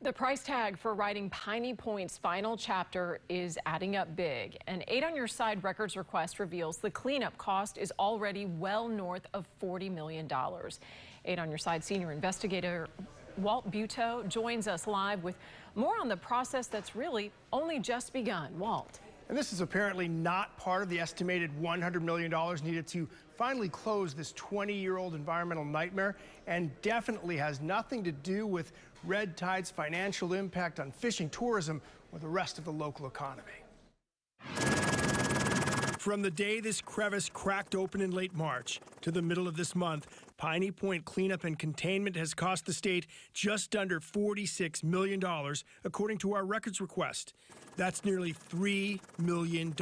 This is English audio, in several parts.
The price tag for writing Piney Point's final chapter is adding up big. An 8 on Your Side records request reveals the cleanup cost is already well north of $40 million. 8 on Your Side senior investigator Walt Buteau joins us live with more on the process that's really only just begun. Walt. And this is apparently not part of the estimated $100 million needed to finally close this 20-year-old environmental nightmare, and definitely has nothing to do with red tide's financial impact on fishing, tourism, or the rest of the local economy. From the day this crevice cracked open in late March to the middle of this month, Piney Point cleanup and containment has cost the state just under $46 million, according to our records request. That's nearly $3 million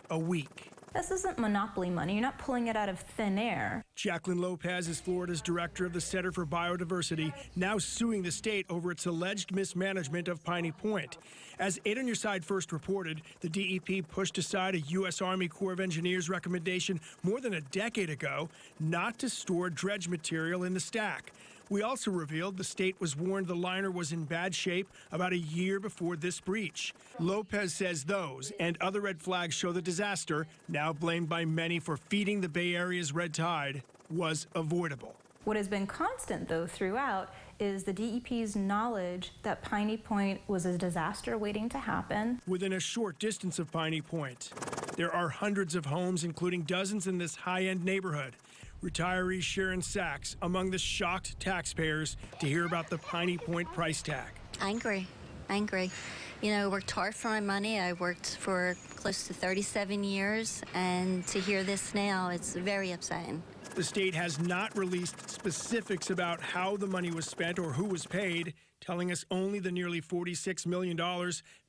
a week. This isn't monopoly money. You're not pulling it out of thin air. Jacqueline Lopez is Florida's director of the Center for Biodiversity, now suing the state over its alleged mismanagement of Piney Point. As 8 on Your Side first reported, the DEP pushed aside a U.S. Army Corps of Engineers recommendation more than a decade ago not to store dredge material in the stack. We also revealed the state was warned the liner was in bad shape about a year before this breach. Lopez says those and other red flags show the disaster, now blamed by many for feeding the Bay Area's red tide, was avoidable. What has been constant, though, throughout is the DEP's knowledge that Piney Point was a disaster waiting to happen. Within a short distance of Piney Point, there are hundreds of homes, including dozens in this high-end neighborhood. Retiree Sharon Sachs among the shocked taxpayers to hear about the Piney Point price tag. Angry. You know, I worked hard for my money. I worked for close to 37 years, and to hear this now, it's very upsetting. The state has not released specifics about how the money was spent or who was paid, telling us only the nearly $46 million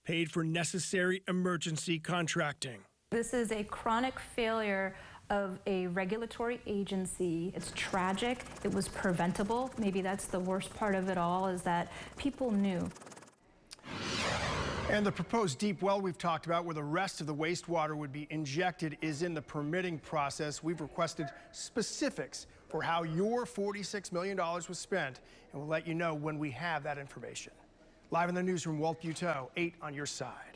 paid for necessary emergency contracting. This is a chronic failure of a regulatory agency. It's tragic. It was preventable. Maybe that's the worst part of it all, is that people knew. And the proposed deep well we've talked about, where the rest of the wastewater would be injected, is in the permitting process. We've requested specifics for how your $46 million was spent, and we'll let you know when we have that information. Live in the newsroom, Walt Buteau, 8 on Your Side.